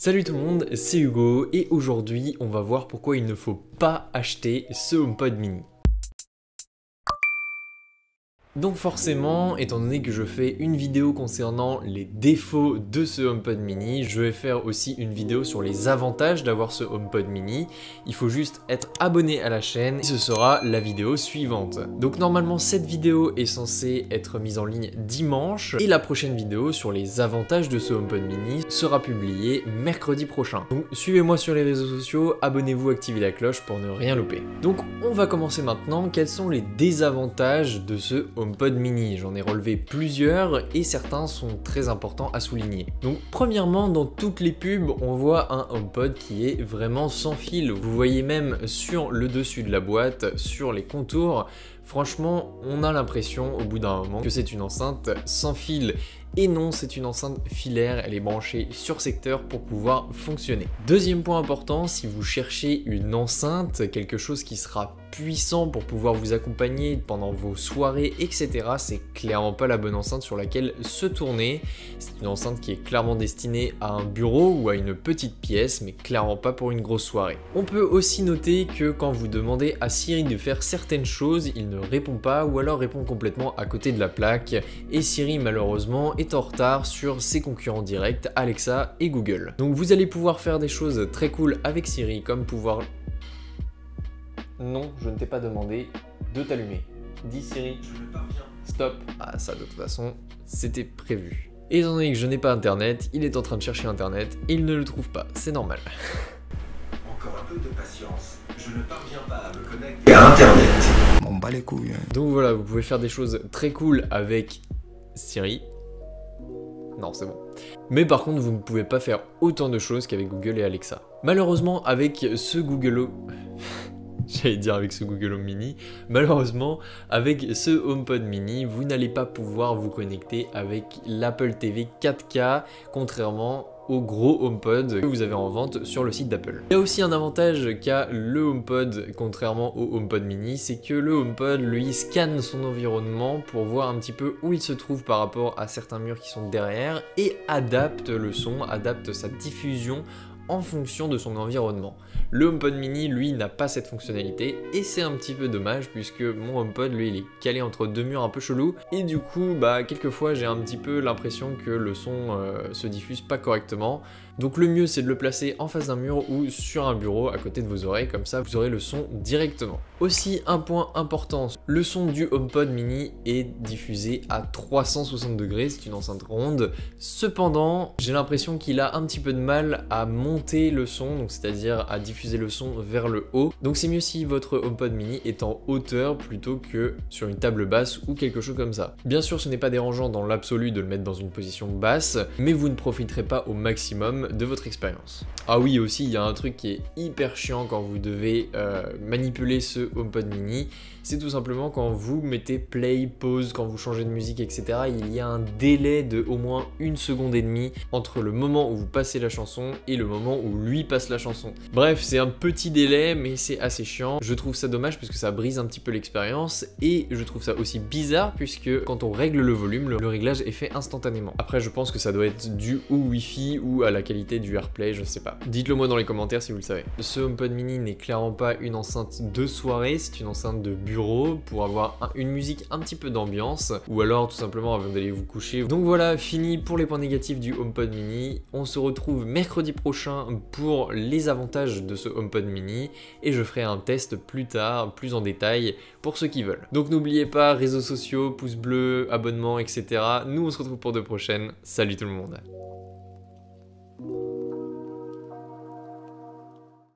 Salut tout le monde, c'est Hugo et aujourd'hui on va voir pourquoi il ne faut pas acheter ce HomePod mini. Donc forcément, étant donné que je fais une vidéo concernant les défauts de ce HomePod mini, je vais faire aussi une vidéo sur les avantages d'avoir ce HomePod mini. Il faut juste être abonné à la chaîne et ce sera la vidéo suivante. Donc normalement cette vidéo est censée être mise en ligne dimanche et la prochaine vidéo sur les avantages de ce HomePod mini sera publiée mercredi prochain. Donc suivez-moi sur les réseaux sociaux, abonnez-vous, activez la cloche pour ne rien louper. Donc on va commencer maintenant. Quels sont les désavantages de ce HomePod mini? J'en ai relevé plusieurs et certains sont très importants à souligner. Donc premièrement, dans toutes les pubs, on voit un HomePod qui est vraiment sans fil. Vous voyez même sur le dessus de la boîte, sur les contours, franchement, on a l'impression au bout d'un moment que c'est une enceinte sans fil. Et non, c'est une enceinte filaire, elle est branchée sur secteur pour pouvoir fonctionner. Deuxième point important, si vous cherchez une enceinte, quelque chose qui sera puissant pour pouvoir vous accompagner pendant vos soirées, etc., c'est clairement pas la bonne enceinte sur laquelle se tourner. C'est une enceinte qui est clairement destinée à un bureau ou à une petite pièce, mais clairement pas pour une grosse soirée. On peut aussi noter que quand vous demandez à Siri de faire certaines choses, il ne répond pas ou alors répond complètement à côté de la plaque. Et Siri, malheureusement, est en retard sur ses concurrents directs, Alexa et Google. Donc vous allez pouvoir faire des choses très cool avec Siri, comme pouvoir... Non, je ne t'ai pas demandé de t'allumer. Dis Siri, je ne parviens. Stop. Ah ça de toute façon, c'était prévu. Et étant donné que je n'ai pas internet, il est en train de chercher internet et il ne le trouve pas, c'est normal. Encore un peu de patience, je ne parviens pas à me connecter à internet. On bat les couilles. Donc voilà, vous pouvez faire des choses très cool avec Siri. Non, c'est bon. Mais par contre, vous ne pouvez pas faire autant de choses qu'avec Google et Alexa. Malheureusement, avec ce Google Home... J'allais dire avec ce Google Home Mini. Malheureusement, avec ce HomePod Mini, vous n'allez pas pouvoir vous connecter avec l'Apple TV 4K, contrairement au gros HomePod que vous avez en vente sur le site d'Apple. Il y a aussi un avantage qu'a le HomePod contrairement au HomePod mini, c'est que le HomePod lui scanne son environnement pour voir un petit peu où il se trouve par rapport à certains murs qui sont derrière et adapte le son, adapte sa diffusion en fonction de son environnement. Le HomePod mini, lui, n'a pas cette fonctionnalité et c'est un petit peu dommage puisque mon HomePod, lui, il est calé entre deux murs un peu chelous et du coup, quelquefois, j'ai un petit peu l'impression que le son se diffuse pas correctement. Donc le mieux, c'est de le placer en face d'un mur ou sur un bureau à côté de vos oreilles, comme ça, vous aurez le son directement. Aussi, un point important, le son du HomePod mini est diffusé à 360 degrés, c'est une enceinte ronde. Cependant, j'ai l'impression qu'il a un petit peu de mal à monter le son, donc c'est-à-dire à diffuser le son vers le haut. Donc c'est mieux si votre HomePod mini est en hauteur plutôt que sur une table basse ou quelque chose comme ça. Bien sûr, ce n'est pas dérangeant dans l'absolu de le mettre dans une position basse, mais vous ne profiterez pas au maximum de votre expérience. Ah oui, aussi, il y a un truc qui est hyper chiant quand vous devez manipuler ce HomePod mini, c'est tout simplement quand vous mettez play, pause, quand vous changez de musique, etc. Il y a un délai de au moins 1 seconde et demie entre le moment où vous passez la chanson et le moment où lui passe la chanson. Bref, c'est un petit délai, mais c'est assez chiant. Je trouve ça dommage parce que ça brise un petit peu l'expérience et je trouve ça aussi bizarre puisque quand on règle le volume, le réglage est fait instantanément. Après, je pense que ça doit être dû au Wi-Fi ou à la qualité du AirPlay, je sais pas. Dites-le moi dans les commentaires si vous le savez. Ce HomePod mini n'est clairement pas une enceinte de soirée, c'est une enceinte de bureau pour avoir une musique un petit peu d'ambiance ou alors tout simplement avant d'aller vous coucher. Donc voilà, fini pour les points négatifs du HomePod mini. On se retrouve mercredi prochain pour les avantages de ce HomePod mini et je ferai un test plus tard, plus en détail pour ceux qui veulent. Donc n'oubliez pas, réseaux sociaux, pouce bleu, abonnement, etc. Nous on se retrouve pour de prochaines. Salut tout le monde.